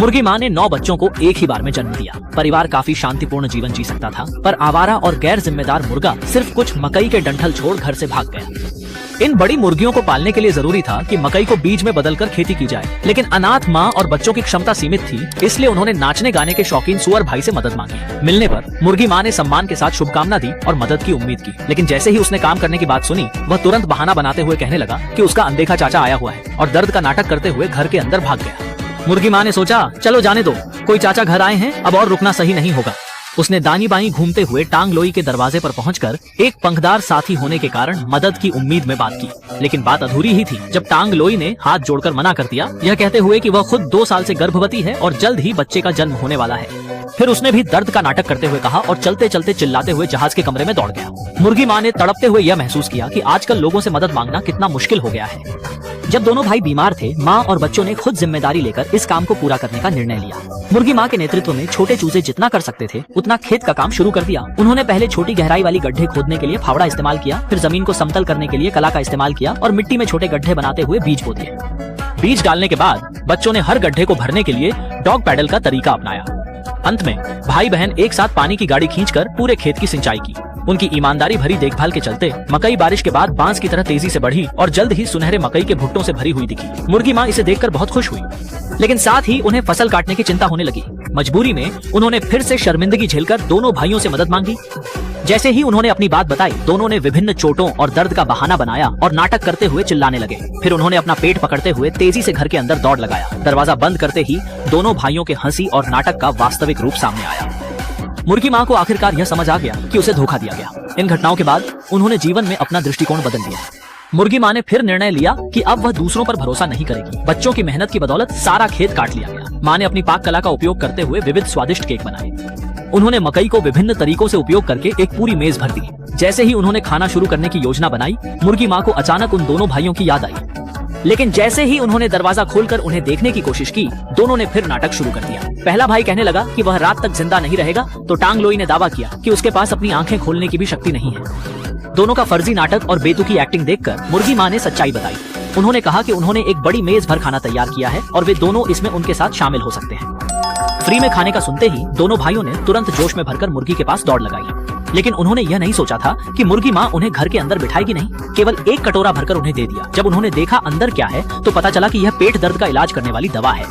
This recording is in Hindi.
मुर्गी माँ ने 9 बच्चों को एक ही बार में जन्म दिया। परिवार काफी शांतिपूर्ण जीवन जी सकता था, पर आवारा और गैर जिम्मेदार मुर्गा सिर्फ कुछ मकई के डंठल छोड़ घर से भाग गया। इन बड़ी मुर्गियों को पालने के लिए जरूरी था कि मकई को बीज में बदलकर खेती की जाए, लेकिन अनाथ माँ और बच्चों की क्षमता सीमित थी, इसलिए उन्होंने नाचने गाने के शौकीन सुअर भाई से मदद मांगी। मिलने पर मुर्गी माँ ने सम्मान के साथ शुभकामना दी और मदद की उम्मीद की, लेकिन जैसे ही उसने काम करने की बात सुनी, वह तुरंत बहाना बनाते हुए कहने लगा कि उसका अनदेखा चाचा आया हुआ है और दर्द का नाटक करते हुए घर के अंदर भाग गया। मुर्गी माँ ने सोचा, चलो जाने दो, कोई चाचा घर आए हैं, अब और रुकना सही नहीं होगा। उसने दानी बाई घूमते हुए टांग लोई के दरवाजे पर पहुंचकर एक पंखदार साथी होने के कारण मदद की उम्मीद में बात की, लेकिन बात अधूरी ही थी जब टांग लोई ने हाथ जोड़कर मना कर दिया, यह कहते हुए कि वह खुद 2 साल से गर्भवती है और जल्द ही बच्चे का जन्म होने वाला है। फिर उसने भी दर्द का नाटक करते हुए कहा और चलते चलते चिल्लाते हुए जहाज के कमरे में दौड़ गया। मुर्गी माँ ने तड़पते हुए यह महसूस किया कि आजकल लोगों से मदद मांगना कितना मुश्किल हो गया है। जब दोनों भाई बीमार थे, माँ और बच्चों ने खुद जिम्मेदारी लेकर इस काम को पूरा करने का निर्णय लिया। मुर्गी माँ के नेतृत्व में छोटे चूजे जितना कर सकते थे उतना खेत का काम शुरू कर दिया। उन्होंने पहले छोटी गहराई वाली गड्ढे खोदने के लिए फावड़ा इस्तेमाल किया, फिर जमीन को समतल करने के लिए कला का इस्तेमाल किया और मिट्टी में छोटे गड्ढे बनाते हुए बीज बो दिए। बीज डालने के बाद बच्चों ने हर गड्ढे को भरने के लिए डॉग पैडल का तरीका अपनाया। अंत में भाई बहन एक साथ पानी की गाड़ी खींचकर पूरे खेत की सिंचाई की। उनकी ईमानदारी भरी देखभाल के चलते मकई बारिश के बाद बांस की तरह तेजी से बढ़ी और जल्द ही सुनहरे मकई के भुट्टों से भरी हुई दिखी। मुर्गी माँ इसे देखकर बहुत खुश हुई, लेकिन साथ ही उन्हें फसल काटने की चिंता होने लगी। मजबूरी में उन्होंने फिर से शर्मिंदगी झेलकर दोनों भाइयों से मदद मांगी। जैसे ही उन्होंने अपनी बात बताई, दोनों ने विभिन्न चोटों और दर्द का बहाना बनाया और नाटक करते हुए चिल्लाने लगे। फिर उन्होंने अपना पेट पकड़ते हुए तेजी से घर के अंदर दौड़ लगाया। दरवाजा बंद करते ही दोनों भाइयों के हंसी और नाटक का वास्तविक रूप सामने आया। मुर्गी माँ को आखिरकार यह समझ आ गया कि उसे धोखा दिया गया। इन घटनाओं के बाद उन्होंने जीवन में अपना दृष्टिकोण बदल लिया। मुर्गी माँ ने फिर निर्णय लिया कि अब वह दूसरों पर भरोसा नहीं करेगी। बच्चों की मेहनत की बदौलत सारा खेत काट लिया गया। माँ ने अपनी पाक कला का उपयोग करते हुए विविध स्वादिष्ट केक बनाए। उन्होंने मकई को विभिन्न तरीकों से उपयोग करके एक पूरी मेज भर दी। जैसे ही उन्होंने खाना शुरू करने की योजना बनाई, मुर्गी माँ को अचानक उन दोनों भाइयों की याद आई। लेकिन जैसे ही उन्होंने दरवाजा खोलकर उन्हें देखने की कोशिश की, दोनों ने फिर नाटक शुरू कर दिया। पहला भाई कहने लगा कि वह रात तक जिंदा नहीं रहेगा, तो टांग लोई ने दावा किया कि उसके पास अपनी आंखें खोलने की भी शक्ति नहीं है। दोनों का फर्जी नाटक और बेतुकी एक्टिंग देखकर मुर्गी माँ ने सच्चाई बताई। उन्होंने कहा कि उन्होंने एक बड़ी मेज भर खाना तैयार किया है और वे दोनों इसमें उनके साथ शामिल हो सकते हैं। फ्री में खाने का सुनते ही दोनों भाइयों ने तुरंत जोश में भरकर मुर्गी के पास दौड़ लगाई। लेकिन उन्होंने यह नहीं सोचा था कि मुर्गी माँ उन्हें घर के अंदर बिठाएगी नहीं, केवल एक कटोरा भरकर उन्हें दे दिया। जब उन्होंने देखा अंदर क्या है, तो पता चला कि यह पेट दर्द का इलाज करने वाली दवा है।